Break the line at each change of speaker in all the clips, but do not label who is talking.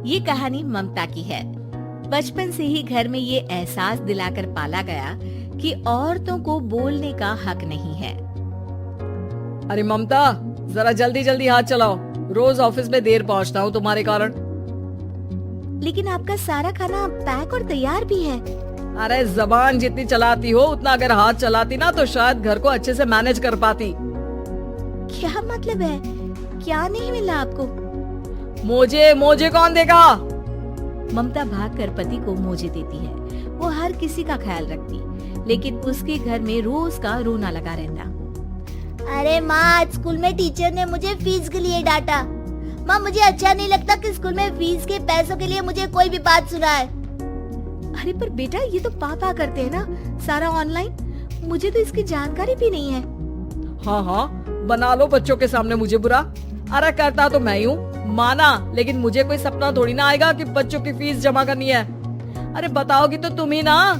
ये कहानी ममता की है। बचपन से ही घर में ये एहसास दिलाकर पाला गया कि औरतों को बोलने का हक नहीं है।
अरे ममता, जरा जल्दी जल्दी हाथ चलाओ, रोज ऑफिस में देर पहुंचता हूँ तुम्हारे कारण।
लेकिन आपका सारा खाना पैक और तैयार भी है।
अरे जबान जितनी चलाती हो उतना अगर हाथ चलाती ना तो शायद घर को अच्छे से मैनेज कर पाती।
क्या मतलब है? क्या नहीं मिला आपको?
मोजे कौन देगा?
ममता भागकर पति को मोजे देती है। वो हर किसी का ख्याल रखती, लेकिन उसके घर में रोज का रोना लगा रहता।
अरे माँ, आज स्कूल में टीचर ने मुझे फीस के लिए डांटा। माँ, मुझे अच्छा नहीं लगता कि स्कूल में फीस के पैसों के लिए मुझे कोई भी बात सुनाए।
अरे पर बेटा, ये तो पापा करते हैं ना, सारा ऑनलाइन। मुझे तो इसकी जानकारी भी नहीं है।
हाँ, बना लो बच्चों के सामने मुझे बुरा। अरे करता तो मैं ही हूँ, माना, लेकिन मुझे कोई सपना थोड़ी ना आएगा कि बच्चों की फीस जमा करनी है। अरे बताओगी तो तुम ही ना।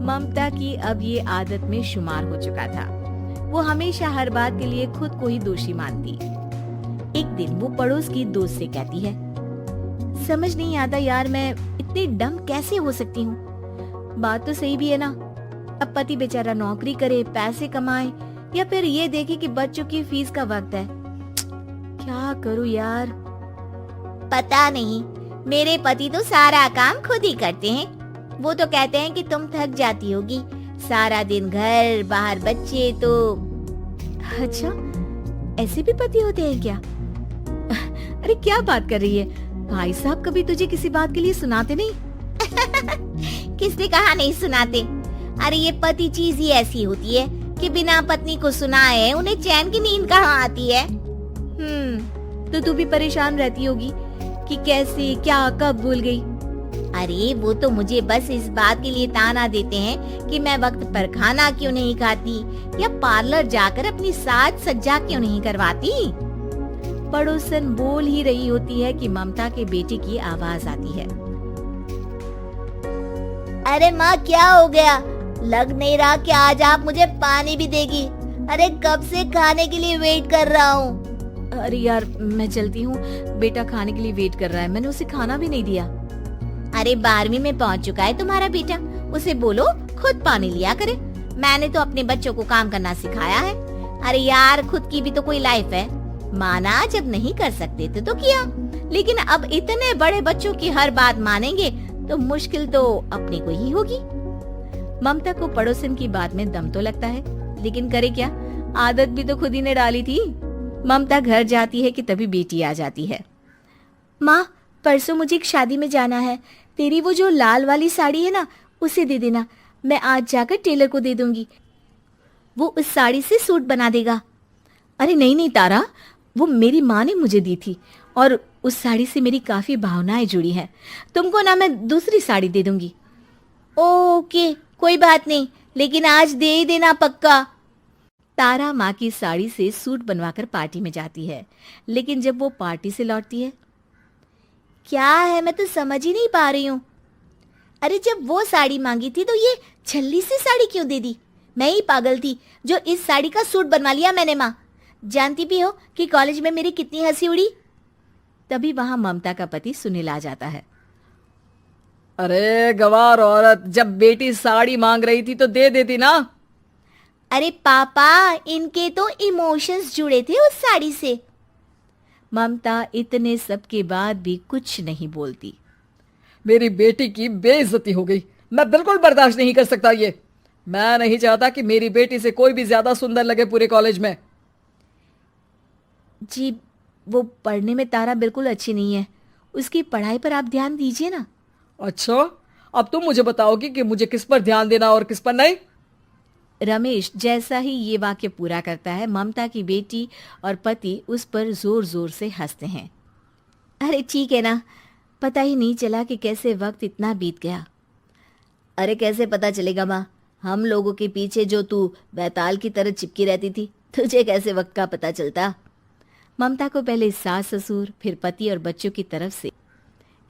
ममता की अब ये आदत में शुमार हो चुका था। वो हमेशा हर बात के लिए खुद को ही दोषी मानती। एक दिन वो पड़ोस की दोस्त से कहती है, समझ नहीं आता यार, मैं इतनी डम कैसे हो सकती हूँ। बात तो सही भी है ना। अब पति बेचारा नौकरी करे, पैसे कमाए, या फिर ये देखे कि बच्चों की फीस का वक्त है। क्या करूँ यार।
पता नहीं, मेरे पति तो सारा काम खुद ही करते हैं। वो तो कहते हैं कि तुम थक जाती होगी, सारा दिन घर बाहर बच्चे। तो
अच्छा, ऐसे भी पति होते हैं क्या? अरे क्या बात कर रही है? भाई साहब कभी तुझे किसी बात के लिए सुनाते नहीं?
किसने कहा नहीं सुनाते? अरे ये पति चीज ही ऐसी होती है कि बिना पत्नी को सुनाए उन्हें चैन की नींद कहाँ आती है।
तो तू भी परेशान रहती होगी कि कैसे, क्या, कब भूल गई।
अरे वो तो मुझे बस इस बात के लिए ताना देते हैं कि मैं वक्त पर खाना क्यों नहीं खाती या पार्लर जाकर अपनी साज सज्जा क्यों नहीं करवाती।
पड़ोसन बोल ही रही होती है कि ममता के बेटे की आवाज आती है।
अरे माँ, क्या हो गया? लग नहीं रहा कि आज आप मुझे पानी भी देगी। अरे कब से खाने के लिए वेट कर रहा हूँ।
अरे यार, मैं चलती हूँ, बेटा खाने के लिए वेट कर रहा है। मैंने उसे खाना भी नहीं दिया।
अरे 12वीं में पहुँच चुका है तुम्हारा बेटा, उसे बोलो खुद पानी लिया करे। मैंने तो अपने बच्चों को काम करना सिखाया है। अरे यार, खुद की भी तो कोई लाइफ है। माना जब नहीं कर सकते थे तो किया, लेकिन अब इतने बड़े बच्चों की हर बात मानेंगे तो मुश्किल तो अपने को ही होगी।
ममता को पड़ोसन की बात में दम तो लगता है, लेकिन करे क्या, आदत भी तो खुद ही ने डाली थी। ममता घर जाती है कि तभी बेटी आ जाती है।
माँ, परसों मुझे एक शादी में जाना है। तेरी वो जो लाल वाली साड़ी है ना, उसे दे देना। मैं आज जाकर टेलर को दे दूंगी, वो उस साड़ी से सूट बना देगा।
अरे नहीं तारा, वो मेरी माँ ने मुझे दी थी और उस साड़ी से मेरी काफी भावनाएं जुड़ी हैं। तुमको ना मैं दूसरी साड़ी दे दूंगी।
ओके, कोई बात नहीं, लेकिन आज दे ही देना पक्का।
तारा माँ की साड़ी से सूट बनवाकर पार्टी में जाती है, लेकिन जब वो पार्टी से लौटती है,
क्या है, मैं तो समझ ही नहीं पा रही हूँ। अरे जब वो साड़ी मांगी थी तो ये छल्ली सी साड़ी क्यों दे दी? मैं ही पागल थी जो इस साड़ी का सूट बनवा लिया मैंने। माँ, जानती भी हो कि कॉलेज में मेरी कितनी हंसी उड़ी।
तभी वहां ममता का पति सुनील आ जाता है।
अरे गवार औरत, जब बेटी साड़ी मांग रही थी तो दे देती ना।
अरे पापा, इनके तो इमोशंस जुड़े थे उस साड़ी से।
ममता इतने सब के बाद भी कुछ नहीं बोलती।
मेरी बेटी की बेइज्जती हो गई, मैं बिल्कुल बर्दाश्त नहीं कर सकता ये। मैं नहीं चाहता कि मेरी बेटी से कोई भी ज्यादा सुंदर लगे पूरे कॉलेज में।
जी, वो पढ़ने में तारा बिल्कुल अच्छी नहीं है, उसकी पढ़ाई पर आप ध्यान दीजिए ना।
अच्छा, अब तुम मुझे बताओगी कि मुझे किस पर ध्यान देना और किस पर नहीं।
रमेश जैसा ही ये वाक्य पूरा करता है, ममता की बेटी और पति उस पर जोर जोर से हंसते हैं।
अरे ठीक है ना,
पता ही नहीं चला कि कैसे वक्त इतना बीत गया।
अरे कैसे पता चलेगा माँ, हम लोगों के पीछे जो तू बैताल की तरह चिपकी रहती थी, तुझे कैसे वक्त का पता चलता।
ममता को पहले सास ससुर, फिर पति और बच्चों की तरफ से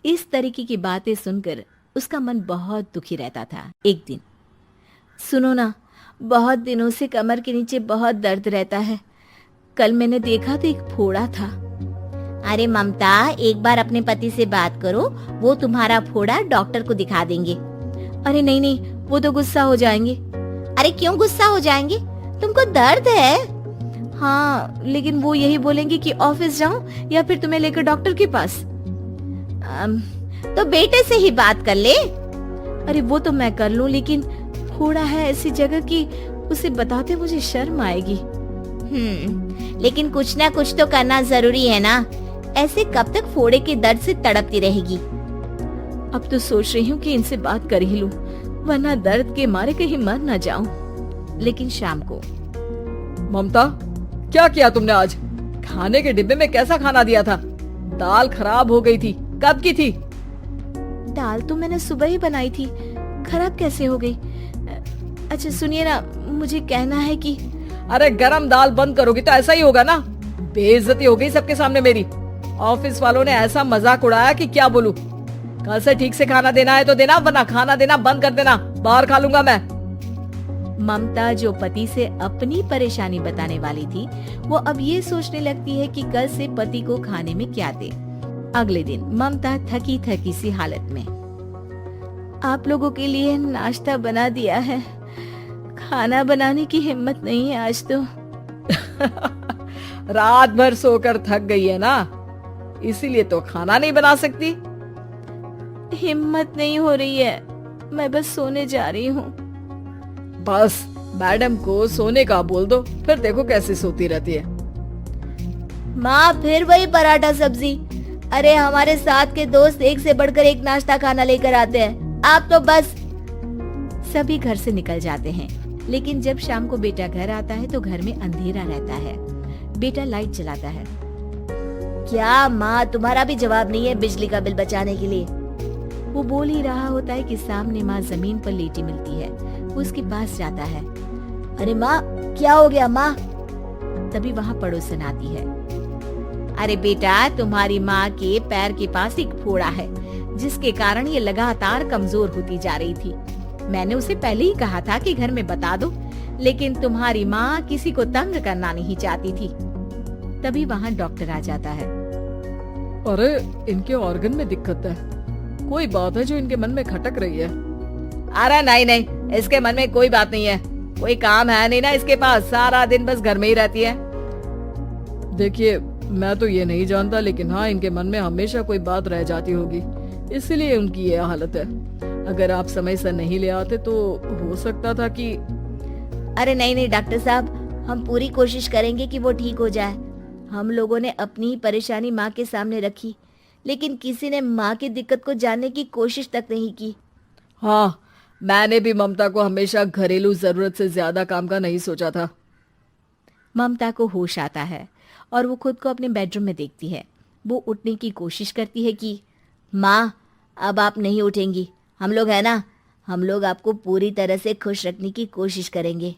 इस तरीके की बातें सुनकर उसका मन बहुत दुखी रहता था। एक दिन,
सुनो ना, बहुत दिनों से कमर के नीचे बहुत दर्द रहता है। कल मैंने देखा तो एक फोड़ा था। अरे ममता, एक बार अपने पति से बात करो, वो तुम्हारा फोड़ा डॉक्टर को दिखा देंगे।
अरे नहीं नहीं, वो तो गुस्सा हो जाएंगे।
अरे क्यों गुस्सा हो जाएंगे? तुमको दर्द है?
हाँ, लेकिन वो यही बोलेंगे कि ऑफिस जाऊं या फिर तुम्हें लेकर डॉक्टर के पास।
तो बेटे से ही बात कर ले।
अरे वो तो मैं कर लूं, लेकिन फोड़ा है ऐसी जगह कि उसे बताते मुझे शर्म आएगी।
लेकिन कुछ ना कुछ तो करना जरूरी है ना। ऐसे कब तक फोड़े के दर्द से तड़पती रहेगी?
अब तो सोच रही हूँ कि इनसे बात कर ही लूं, वरना दर्द के मारे कहीं मर न जाऊं। लेकिन शाम को।
ममता, क्या किया तुमने आज? खाने के डिब्बे में कैसा खाना दिया था? दाल खराब हो गई थी। कब की थी?
दाल तो मैंने सुबह ही बनाई थी, खराब कैसे हो गई? अच्छा सुनिए ना, मुझे कहना है कि
अरे गरम दाल बंद करोगी तो ऐसा ही होगा ना। बेइज्जती हो गई सबके सामने मेरी। ऑफिस वालों ने ऐसा मजाक उड़ाया कि क्या बोलूं। कल से ठीक से खाना देना है तो देना, वरना खाना देना बंद कर देना। बाहर खा लूंगा मैं।
ममता, जो पति से अपनी परेशानी बताने वाली थी, वो अब ये सोचने लगती है कि कल से पति को खाने में क्या दे। अगले दिन ममता थकी थकी सी हालत में। आप लोगों के लिए नाश्ता बना दिया है, खाना बनाने की हिम्मत नहीं है आज तो।
रात भर सोकर थक गई है ना, इसीलिए तो खाना नहीं बना सकती।
हिम्मत नहीं हो रही है, मैं बस सोने जा रही हूँ।
बस मैडम को सोने का बोल दो, फिर देखो कैसे सोती रहती है।
माँ, फिर वही पराठा सब्जी। अरे हमारे साथ के दोस्त एक से बढ़कर एक नाश्ता खाना लेकर आते हैं, आप तो बस।
सभी घर से निकल जाते हैं, लेकिन जब शाम को बेटा घर आता है तो घर में अंधेरा रहता है। बेटा लाइट जलाता है।
क्या माँ, तुम्हारा भी जवाब नहीं है बिजली का बिल बचाने के लिए?
वो बोल ही रहा होता है कि सामने माँ जमीन पर लेटी मिलती है। वो उसके पास जाता है।
अरे माँ, क्या हो गया माँ?
तभी वहाँ पड़ोसन आती है।
अरे बेटा, तुम्हारी माँ के पैर के पास एक फोड़ा है,
जिसके कारण ये लगातार कमजोर होती जा रही थी। मैंने उसे पहले ही कहा था कि घर में बता दो, लेकिन तुम्हारी माँ किसी को तंग करना नहीं चाहती थी। तभी वहाँ डॉक्टर आ जाता है।
अरे इनके ऑर्गन में दिक्कत है, कोई बात है जो इनके मन में खटक रही है।
अरे नहीं नहीं, इसके मन में कोई बात नहीं है, कोई काम है नहीं ना इसके पास, सारा दिन बस घर में ही रहती है।
देखिए, मैं तो ये नहीं जानता, लेकिन हाँ, इनके मन में हमेशा कोई बात रह जाती होगी, इसीलिए उनकी ये हालत है। अगर आप समय से नहीं ले आते तो हो सकता था कि।
अरे नहीं नहीं डॉक्टर साहब, हम पूरी कोशिश करेंगे कि वो ठीक हो जाए। हम लोगों ने अपनी ही परेशानी माँ के सामने रखी, लेकिन किसी ने माँ की दिक्कत को जानने की कोशिश तक नहीं की।
हाँ, मैंने भी ममता को हमेशा घरेलू जरूरत से ज्यादा काम का नहीं सोचा था।
ममता को होश आता है और वो खुद को अपने बेडरूम में देखती है। वो उठने की कोशिश करती है कि
माँ, अब आप नहीं उठेंगी, हम लोग है ना, हम लोग आपको पूरी तरह से खुश रखने की कोशिश करेंगे।